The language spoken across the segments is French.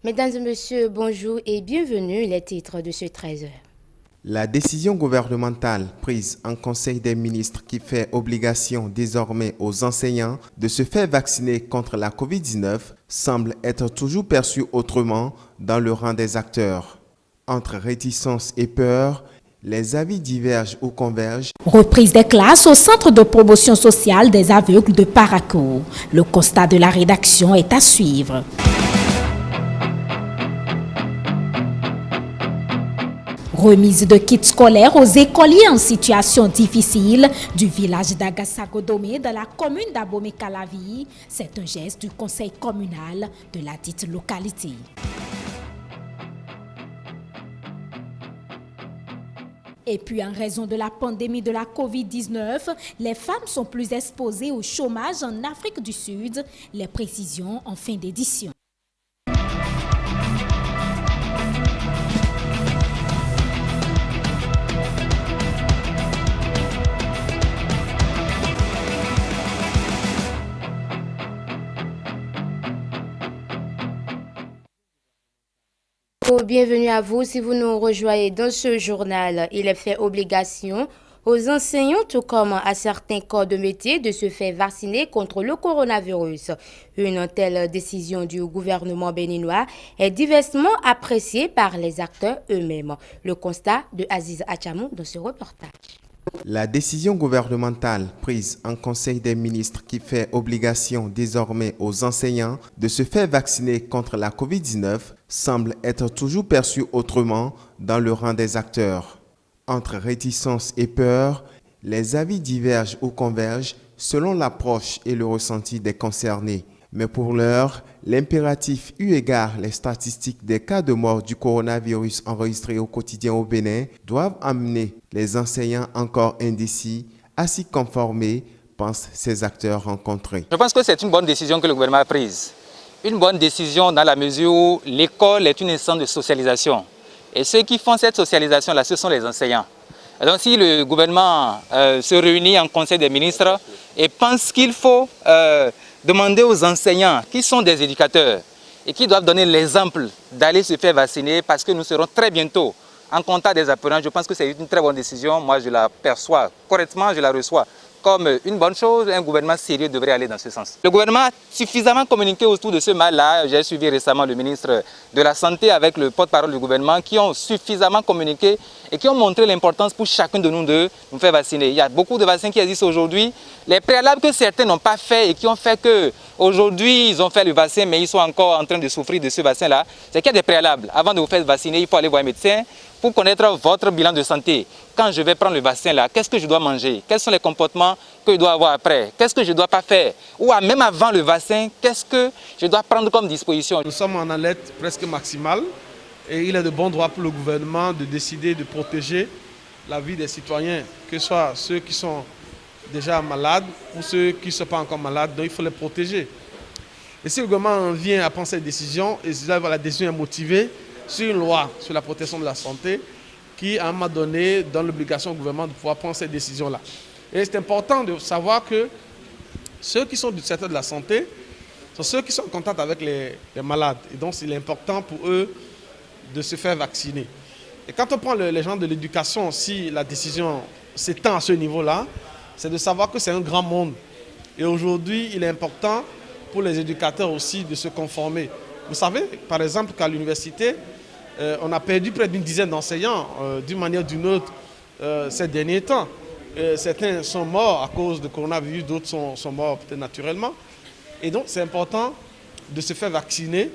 Mesdames et messieurs, bonjour et bienvenue, les titres de ce 13h. La décision gouvernementale prise en Conseil des ministres qui fait obligation désormais aux enseignants de se faire vacciner contre la COVID-19 semble être toujours perçue autrement dans le rang des acteurs. Entre réticence et peur, les avis divergent ou convergent. Reprise des classes au centre de promotion sociale des aveugles de Parakou. Le constat de la rédaction est à suivre. Remise de kits scolaires aux écoliers en situation difficile du village d'Agasagodome dans la commune d'Abomey-Calavi. C'est un geste du conseil communal de la dite localité. Et puis, en raison de la pandémie de la COVID-19, les femmes sont plus exposées au chômage en Afrique du Sud. Les précisions en fin d'édition. Bienvenue à vous si vous nous rejoignez dans ce journal. Il est fait obligation aux enseignants, tout comme à certains corps de métier, de se faire vacciner contre le coronavirus. Une telle décision du gouvernement béninois est diversement appréciée par les acteurs eux-mêmes. Le constat de Aziz Achamou dans ce reportage. La décision gouvernementale prise en Conseil des ministres qui fait obligation désormais aux enseignants de se faire vacciner contre la COVID-19 semble être toujours perçue autrement dans le rang des acteurs. Entre réticence et peur, les avis divergent ou convergent selon l'approche et le ressenti des concernés. Mais pour l'heure, l'impératif eu égard les statistiques des cas de mort du coronavirus enregistrés au quotidien au Bénin doivent amener les enseignants encore indécis à s'y conformer, pensent ces acteurs rencontrés. Je pense que c'est une bonne décision que le gouvernement a prise. Une bonne décision dans la mesure où l'école est une instance de socialisation. Et ceux qui font cette socialisation-là, ce sont les enseignants. Et donc si le gouvernement se réunit en Conseil des ministres et pense qu'il faut demander aux enseignants qui sont des éducateurs et qui doivent donner l'exemple d'aller se faire vacciner parce que nous serons très bientôt en contact des apprenants, je pense que c'est une très bonne décision. Moi, je la perçois correctement, je la reçois comme une bonne chose. Un gouvernement sérieux devrait aller dans ce sens. Le gouvernement a suffisamment communiqué autour de ce mal-là. J'ai suivi récemment le ministre de la Santé avec le porte-parole du gouvernement qui ont suffisamment communiqué et qui ont montré l'importance pour chacun de nous de nous faire vacciner. Il y a beaucoup de vaccins qui existent aujourd'hui. Les préalables que certains n'ont pas fait et qui ont fait qu'aujourd'hui ils ont fait le vaccin mais ils sont encore en train de souffrir de ce vaccin-là, c'est qu'il y a des préalables. Avant de vous faire vacciner, il faut aller voir un médecin pour connaître votre bilan de santé. Quand je vais prendre le vaccin là, qu'est-ce que je dois manger? Quels sont les comportements que je dois avoir après? Qu'est-ce que je ne dois pas faire? Ou même avant le vaccin, qu'est-ce que je dois prendre comme disposition? Nous sommes en alerte presque maximale et il est de bon droit pour le gouvernement de décider de protéger la vie des citoyens, que ce soit ceux qui sont déjà malades ou ceux qui ne sont pas encore malades, donc il faut les protéger. Et si le gouvernement vient à prendre cette décision, et la décision est motivée sur une loi sur la protection de la santé qui, à un moment donné, donne l'obligation au gouvernement de pouvoir prendre cette décision-là. Et c'est important de savoir que ceux qui sont du secteur de la santé sont ceux qui sont en contact avec les malades. Et donc, il est important pour eux de se faire vacciner. Et quand on prend les gens de l'éducation, si la décision s'étend à ce niveau-là, c'est de savoir que c'est un grand monde. Et aujourd'hui, il est important pour les éducateurs aussi de se conformer. Vous savez, par exemple, qu'à l'université, on a perdu près d'une dizaine d'enseignants d'une manière ou d'une autre ces derniers temps. Certains sont morts à cause du coronavirus, d'autres sont morts peut-être naturellement. Et donc, c'est important de se faire vacciner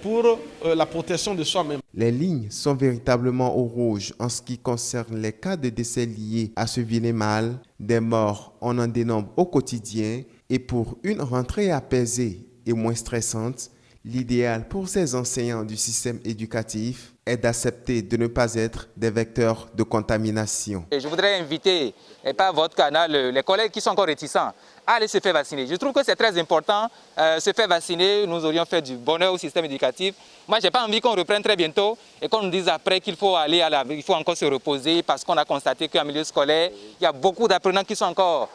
pour la protection de soi-même. Les lignes sont véritablement au rouge en ce qui concerne les cas de décès liés à ce vilain mal. Des morts, on en dénombre au quotidien. Et pour une rentrée apaisée et moins stressante, l'idéal pour ces enseignants du système éducatif est d'accepter de ne pas être des vecteurs de contamination. Et je voudrais inviter, et par votre canal, les collègues qui sont encore réticents à aller se faire vacciner. Je trouve que c'est très important. Se faire vacciner, nous aurions fait du bonheur au système éducatif. Moi, je n'ai pas envie qu'on reprenne très bientôt et qu'on nous dise après qu'il faut aller il faut encore se reposer parce qu'on a constaté qu'en milieu scolaire, il y a beaucoup d'apprenants qui sont encore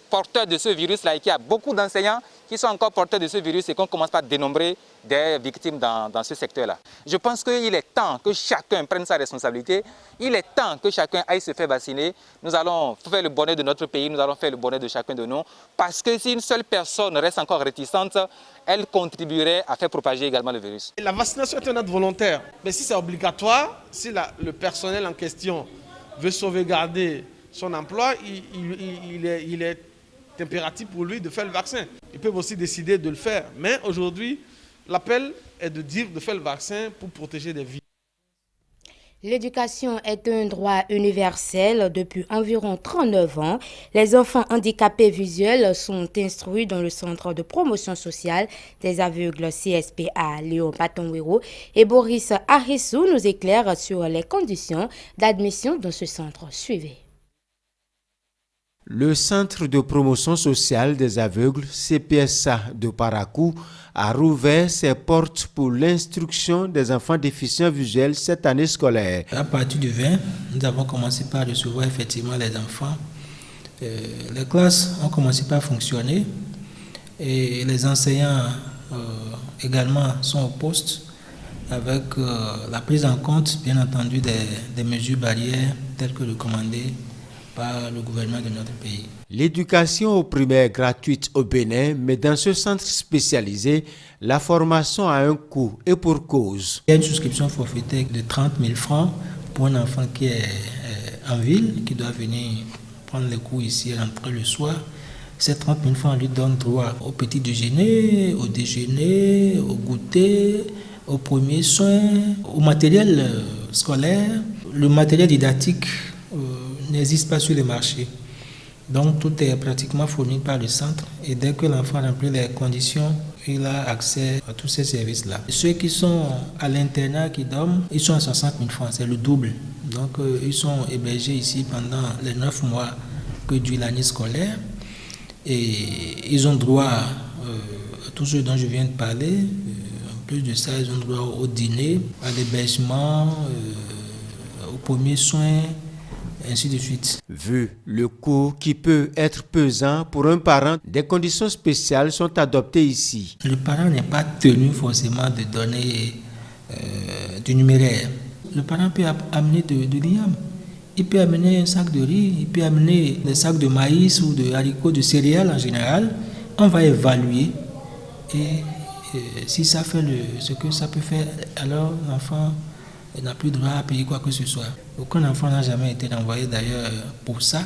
porteurs de ce virus-là et qu'il y a beaucoup d'enseignants qui sont encore porteurs de ce virus et qu'on commence pas à dénombrer des victimes dans ce secteur-là. Je pense qu'il est temps que chacun prenne sa responsabilité. Il est temps que chacun aille se faire vacciner. Nous allons faire le bonheur de notre pays, nous allons faire le bonheur de chacun de nous. Parce que si une seule personne reste encore réticente, elle contribuerait à faire propager également le virus. La vaccination est un acte volontaire. Mais si c'est obligatoire, si le personnel en question veut sauvegarder son emploi, il est impératif pour lui de faire le vaccin. Ils peuvent aussi décider de le faire. Mais aujourd'hui, l'appel est de faire le vaccin pour protéger des vies. L'éducation est un droit universel. Depuis environ 39 ans, les enfants handicapés visuels sont instruits dans le centre de promotion sociale des aveugles CSPA Léon Patonwero et Boris Arissou nous éclaire sur les conditions d'admission dans ce centre. Suivez. Le Centre de promotion sociale des aveugles, CPSA de Parakou, a rouvert ses portes pour l'instruction des enfants déficients visuels cette année scolaire. À partir du 20, nous avons commencé par recevoir effectivement les enfants. Les classes ont commencé par fonctionner et les enseignants également sont au poste avec la prise en compte, bien entendu, des mesures barrières telles que recommandées par le gouvernement de notre pays. L'éducation au primaire gratuite au Bénin, mais dans ce centre spécialisé, la formation a un coût et pour cause. Il y a une souscription forfaitaire de 30 000 francs pour un enfant qui est en ville, qui doit venir prendre les cours ici à l'entrée le soir. Ces 30 000 francs lui donnent droit au petit déjeuner, au déjeuner, au goûter, aux premiers soins, au matériel scolaire. Le matériel didactique n'existe pas sur le marché. Donc tout est pratiquement fourni par le centre et dès que l'enfant remplit les conditions, il a accès à tous ces services-là. Ceux qui sont à l'internat, qui dorment, ils sont à 60 000 francs, c'est le double. Donc ils sont hébergés ici pendant les 9 mois que dure l'année scolaire et ils ont droit à tout ce dont je viens de parler. En plus de ça, ils ont droit au dîner, à l'hébergement, aux premiers soins, ainsi de suite. Vu le coût qui peut être pesant pour un parent, des conditions spéciales sont adoptées ici. Le parent n'est pas tenu forcément de donner du numéraire. Le parent peut amener de l'IAM. Il peut amener un sac de riz, il peut amener des sacs de maïs ou de haricots, de céréales en général. On va évaluer et si ça fait ce que ça peut faire, alors l'enfant n'a plus droit à payer quoi que ce soit. Aucun enfant n'a jamais été envoyé d'ailleurs pour ça,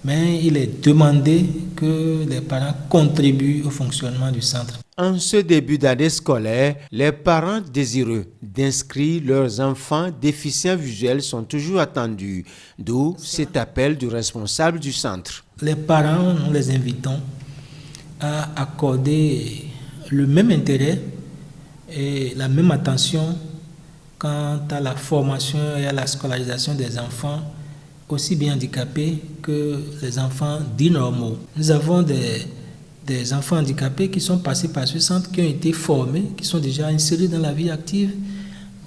mais il est demandé que les parents contribuent au fonctionnement du centre. En ce début d'année scolaire, les parents désireux d'inscrire leurs enfants déficients visuels sont toujours attendus, d'où cet appel du responsable du centre. Les parents, nous les invitons à accorder le même intérêt et la même attention quant à la formation et à la scolarisation des enfants, aussi bien handicapés que les enfants dits normaux. Nous avons des enfants handicapés qui sont passés par ce centre, qui ont été formés, qui sont déjà insérés dans la vie active.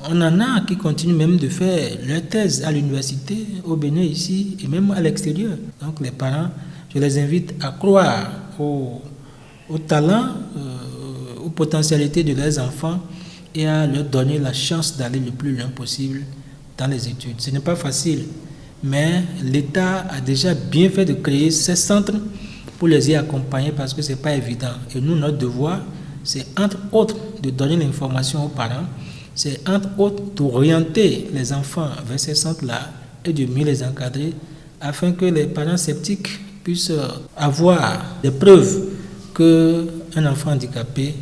On en a qui continuent même de faire leur thèse à l'université, au Bénin ici, et même à l'extérieur. Donc les parents, je les invite à croire au talent, aux potentialités de leurs enfants, et à leur donner la chance d'aller le plus loin possible dans les études. Ce n'est pas facile, mais l'État a déjà bien fait de créer ces centres pour les y accompagner parce que ce n'est pas évident. Et nous, notre devoir, c'est entre autres de donner l'information aux parents, c'est entre autres d'orienter les enfants vers ces centres-là et de mieux les encadrer afin que les parents sceptiques puissent avoir des preuves qu'un enfant handicapé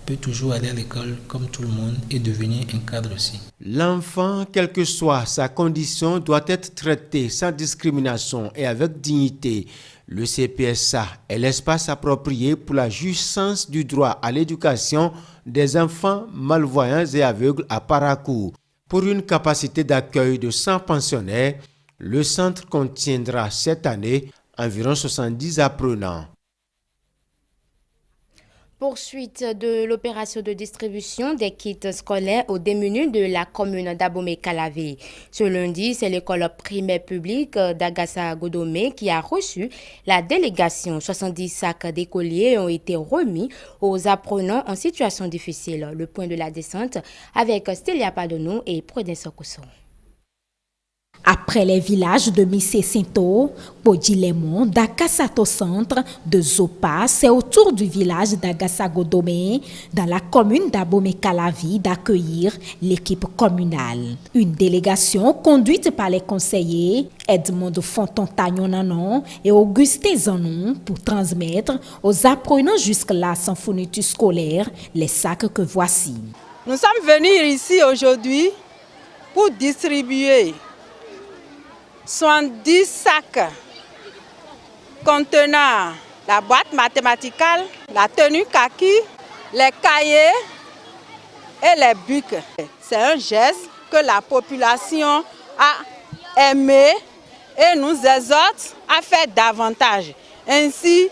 peut toujours aller à l'école comme tout le monde et devenir un cadre aussi. L'enfant, quelle que soit sa condition, doit être traité sans discrimination et avec dignité. Le CPSA est l'espace approprié pour la jouissance du droit à l'éducation des enfants malvoyants et aveugles à Parakou. Pour une capacité d'accueil de 100 pensionnaires, le centre contiendra cette année environ 70 apprenants. Poursuite de l'opération de distribution des kits scolaires aux démunis de la commune d'Abomey-Calavi. Ce lundi, c'est l'école primaire publique d'Agassa-Godomé qui a reçu la délégation. 70 sacs d'écoliers ont été remis aux apprenants en situation difficile. Le point de la descente avec Stélia Padonou et Prudence Kosso. Après les villages de Missé-Sinto, Podilémon, d'Akassato Centre, de Zopa, c'est au tour du village d'Agassa-Godomé, dans la commune d'Abomey-Calavi, d'accueillir l'équipe communale. Une délégation conduite par les conseillers Edmond Fonton-Tagnon-Nanon et Augustin Zanon pour transmettre aux apprenants jusque-là sans fourniture scolaire les sacs que voici. Nous sommes venus ici aujourd'hui pour distribuer 70 sacs contenant la boîte mathématicale, la tenue kaki, les cahiers et les bics. C'est un geste que la population a aimé et nous exhorte à faire davantage. Ainsi,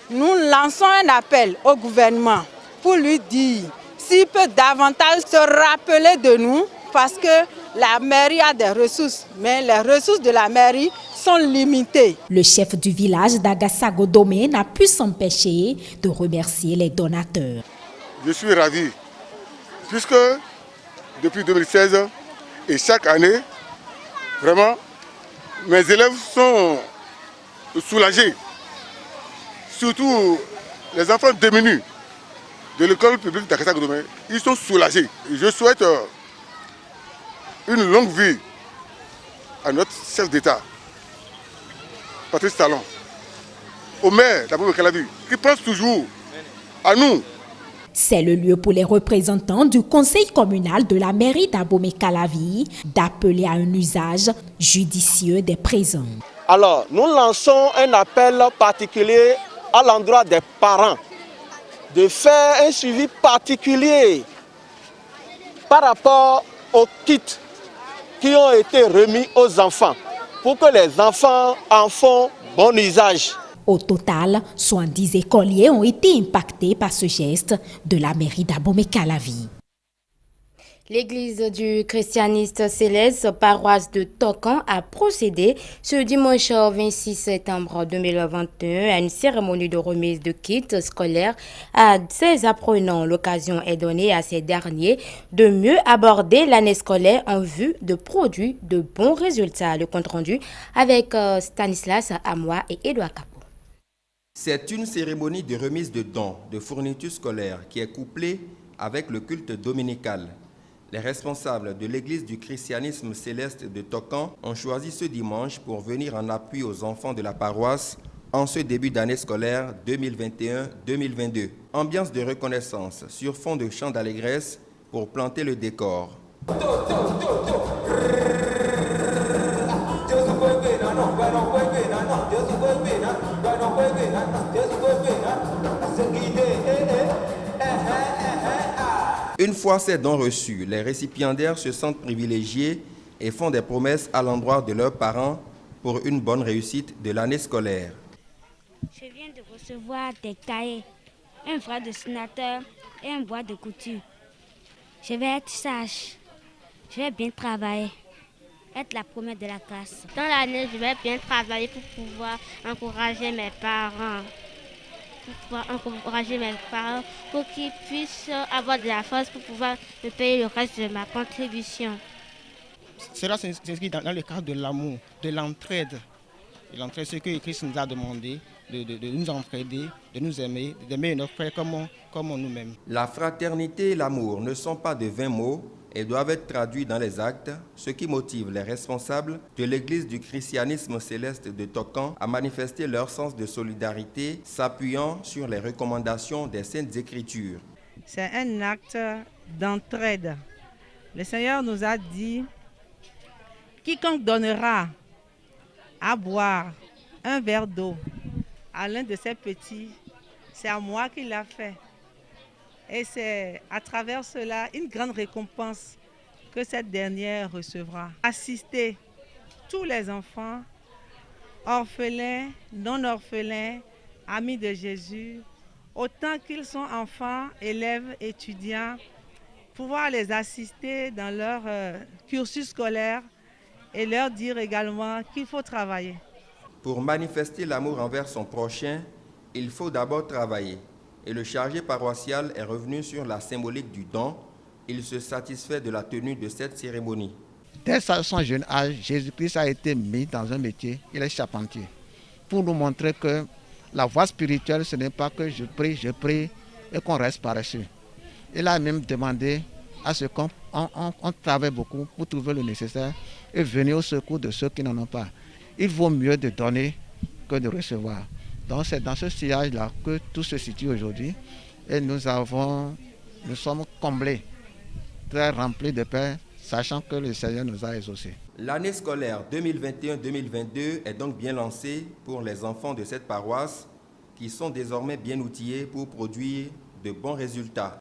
nous lançons un appel au gouvernement pour lui dire s'il peut davantage se rappeler de nous parce que la mairie a des ressources, mais les ressources de la mairie sont limitées. Le chef du village d'Agassa-Godomé n'a pu s'empêcher de remercier les donateurs. Je suis ravi, puisque depuis 2016 et chaque année, vraiment, mes élèves sont soulagés. Surtout les enfants démunis de l'école publique d'Agassa-Godomé, ils sont soulagés. Je souhaite une longue vie à notre chef d'État, Patrice Talon, au maire d'Abomey-Calavi, qui pense toujours à nous. C'est le lieu pour les représentants du conseil communal de la mairie d'Abomey-Calavi d'appeler à un usage judicieux des présents. Alors, nous lançons un appel particulier à l'endroit des parents de faire un suivi particulier par rapport aux kits qui ont été remis aux enfants pour que les enfants en font bon usage. Au total, 70 écoliers ont été impactés par ce geste de la mairie d'Abomey-Calavi. L'église du christianiste céleste, paroisse de Tokan, a procédé ce dimanche 26 septembre 2021 à une cérémonie de remise de kits scolaires à ses apprenants. L'occasion est donnée à ces derniers de mieux aborder l'année scolaire en vue de produire de bons résultats. Le compte rendu avec Stanislas Amoa et Édouard Capot. C'est une cérémonie de remise de dons de fournitures scolaires qui est couplée avec le culte dominical. Les responsables de l'église du christianisme céleste de Tokan ont choisi ce dimanche pour venir en appui aux enfants de la paroisse en ce début d'année scolaire 2021-2022. Ambiance de reconnaissance sur fond de chants d'allégresse pour planter le décor. Une fois ces dons reçus, les récipiendaires se sentent privilégiés et font des promesses à l'endroit de leurs parents pour une bonne réussite de l'année scolaire. Je viens de recevoir des cahiers, un vrai dessinateur et un bois de couture. Je vais être sage, je vais bien travailler, être la première de la classe. Dans l'année, je vais bien travailler pour pouvoir encourager mes parents. Pour qu'ils puissent avoir de la force pour pouvoir me payer le reste de ma contribution. Cela s'inscrit dans le cadre de l'amour, de l'entraide. L'entraide, c'est que Christ nous a demandé de nous entraider, de nous aimer, d'aimer nos frères comme nous-mêmes. La fraternité et l'amour ne sont pas de vains mots et doivent être traduits dans les actes, ce qui motive les responsables de l'église du christianisme céleste de Tokan à manifester leur sens de solidarité, s'appuyant sur les recommandations des Saintes Écritures. C'est un acte d'entraide. Le Seigneur nous a dit, quiconque donnera à boire un verre d'eau à l'un de ses petits, c'est à moi qu'il l'a fait. Et c'est à travers cela une grande récompense que cette dernière recevra. Assister tous les enfants, orphelins, non orphelins, amis de Jésus, autant qu'ils sont enfants, élèves, étudiants, pouvoir les assister dans leur cursus scolaire et leur dire également qu'il faut travailler. Pour manifester l'amour envers son prochain, il faut d'abord travailler. Et le chargé paroissial est revenu sur la symbolique du don. Il se satisfait de la tenue de cette cérémonie. Dès son jeune âge, Jésus-Christ a été mis dans un métier, il est charpentier, pour nous montrer que la voie spirituelle, ce n'est pas que je prie et qu'on reste paresseux. Il a même demandé à ce qu'on travaille beaucoup pour trouver le nécessaire et venir au secours de ceux qui n'en ont pas. Il vaut mieux de donner que de recevoir. Donc c'est dans ce sillage-là que tout se situe aujourd'hui et nous sommes comblés, très remplis de paix, sachant que le Seigneur nous a exaucés. L'année scolaire 2021-2022 est donc bien lancée pour les enfants de cette paroisse qui sont désormais bien outillés pour produire de bons résultats.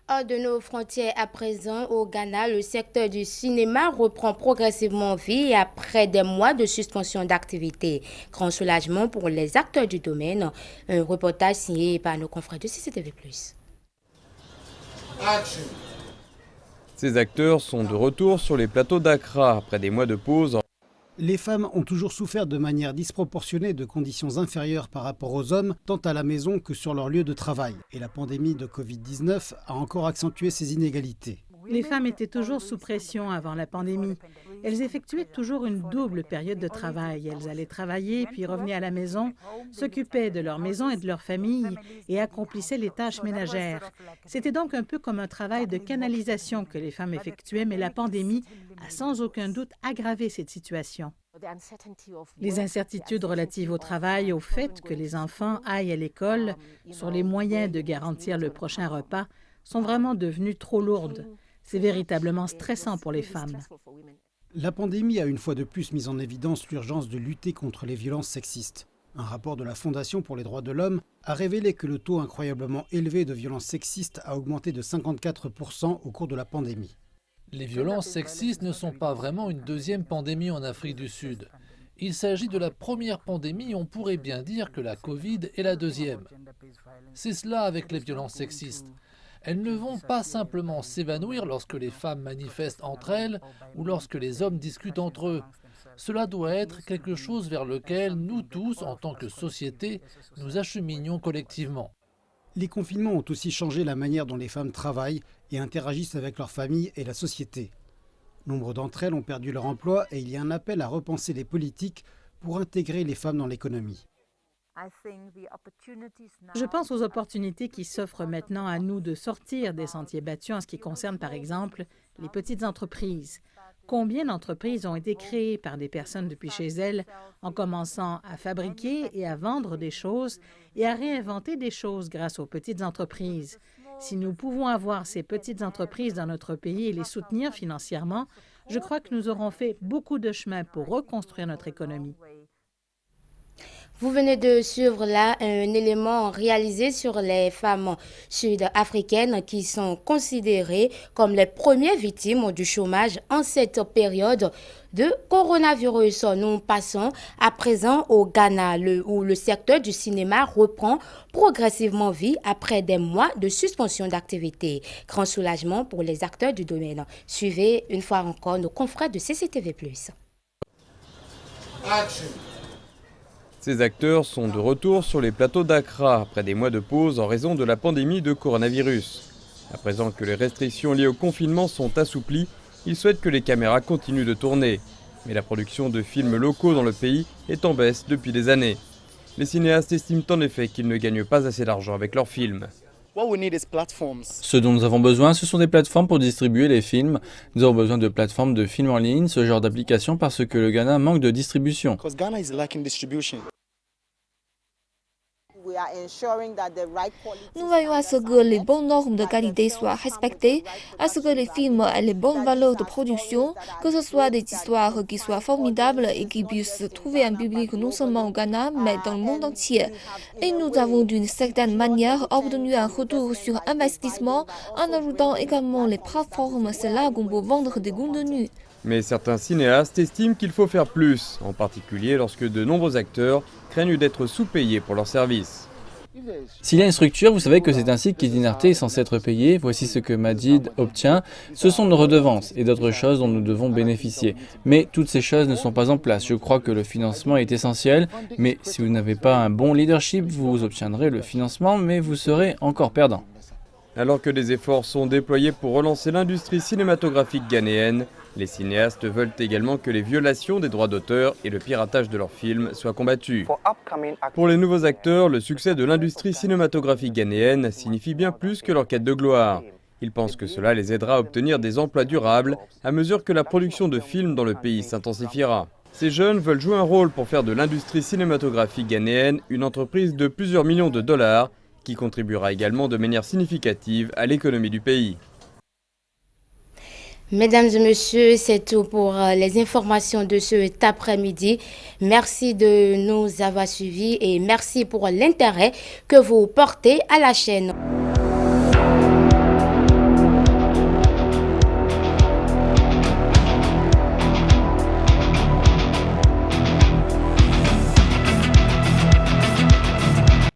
Hors de nos frontières à présent, au Ghana, le secteur du cinéma reprend progressivement vie après des mois de suspension d'activité. Grand soulagement pour les acteurs du domaine. Un reportage signé par nos confrères de CCTV+. Ces acteurs sont de retour sur les plateaux d'Accra après des mois de pause. Les femmes ont toujours souffert de manière disproportionnée de conditions inférieures par rapport aux hommes, tant à la maison que sur leur lieu de travail. Et la pandémie de Covid-19 a encore accentué ces inégalités. Les femmes étaient toujours sous pression avant la pandémie. Elles effectuaient toujours une double période de travail. Elles allaient travailler, puis revenaient à la maison, s'occupaient de leur maison et de leur famille et accomplissaient les tâches ménagères. C'était donc un peu comme un travail de canalisation que les femmes effectuaient, mais la pandémie a sans aucun doute aggravé cette situation. Les incertitudes relatives au travail, au fait que les enfants aillent à l'école, sur les moyens de garantir le prochain repas, sont vraiment devenues trop lourdes. C'est véritablement stressant pour les femmes. La pandémie a une fois de plus mis en évidence l'urgence de lutter contre les violences sexistes. Un rapport de la Fondation pour les droits de l'homme a révélé que le taux incroyablement élevé de violences sexistes a augmenté de 54% au cours de la pandémie. Les violences sexistes ne sont pas vraiment une deuxième pandémie en Afrique du Sud. Il s'agit de la première pandémie, on pourrait bien dire que la Covid est la deuxième. C'est cela avec les violences sexistes. Elles ne vont pas simplement s'évanouir lorsque les femmes manifestent entre elles ou lorsque les hommes discutent entre eux. Cela doit être quelque chose vers lequel nous tous, en tant que société, nous acheminions collectivement. Les confinements ont aussi changé la manière dont les femmes travaillent et interagissent avec leur famille et la société. Nombre d'entre elles ont perdu leur emploi et il y a un appel à repenser les politiques pour intégrer les femmes dans l'économie. Je pense aux opportunités qui s'offrent maintenant à nous de sortir des sentiers battus en ce qui concerne, par exemple, les petites entreprises. Combien d'entreprises ont été créées par des personnes depuis chez elles en commençant à fabriquer et à vendre des choses et à réinventer des choses grâce aux petites entreprises. Si nous pouvons avoir ces petites entreprises dans notre pays et les soutenir financièrement, je crois que nous aurons fait beaucoup de chemin pour reconstruire notre économie. Vous venez de suivre là un élément réalisé sur les femmes sud-africaines qui sont considérées comme les premières victimes du chômage en cette période de coronavirus. Nous passons à présent au Ghana, où le secteur du cinéma reprend progressivement vie après des mois de suspension d'activité. Grand soulagement pour les acteurs du domaine. Suivez une fois encore nos confrères de CCTV+. Ces acteurs sont de retour sur les plateaux d'Accra après des mois de pause en raison de la pandémie de coronavirus. À présent que les restrictions liées au confinement sont assouplies, ils souhaitent que les caméras continuent de tourner. Mais la production de films locaux dans le pays est en baisse depuis des années. Les cinéastes estiment en effet qu'ils ne gagnent pas assez d'argent avec leurs films. Ce dont nous avons besoin, ce sont des plateformes pour distribuer les films. Nous avons besoin de plateformes de films en ligne, ce genre d'application, parce que le Ghana manque de distribution. Nous veillons à ce que les bonnes normes de qualité soient respectées, à ce que les films aient les bonnes valeurs de production, que ce soit des histoires qui soient formidables et qui puissent trouver un public non seulement au Ghana, mais dans le monde entier. Et nous avons d'une certaine manière obtenu un retour sur investissement en ajoutant également les plateformes, c'est là qu'on peut vendre des contenus. Mais certains cinéastes estiment qu'il faut faire plus, en particulier lorsque de nombreux acteurs craignent d'être sous-payés pour leurs services. S'il y a une structure, vous savez que c'est ainsi qu'Idinarte est censé être payé. Voici ce que Madid obtient. Ce sont nos redevances et d'autres choses dont nous devons bénéficier. Mais toutes ces choses ne sont pas en place. Je crois que le financement est essentiel. Mais si vous n'avez pas un bon leadership, vous obtiendrez le financement, mais vous serez encore perdant. Alors que des efforts sont déployés pour relancer l'industrie cinématographique ghanéenne, les cinéastes veulent également que les violations des droits d'auteur et le piratage de leurs films soient combattus. Pour les nouveaux acteurs, le succès de l'industrie cinématographique ghanéenne signifie bien plus que leur quête de gloire. Ils pensent que cela les aidera à obtenir des emplois durables à mesure que la production de films dans le pays s'intensifiera. Ces jeunes veulent jouer un rôle pour faire de l'industrie cinématographique ghanéenne une entreprise de plusieurs millions de dollars qui contribuera également de manière significative à l'économie du pays. Mesdames et messieurs, c'est tout pour les informations de cet après-midi. Merci de nous avoir suivis et merci pour l'intérêt que vous portez à la chaîne.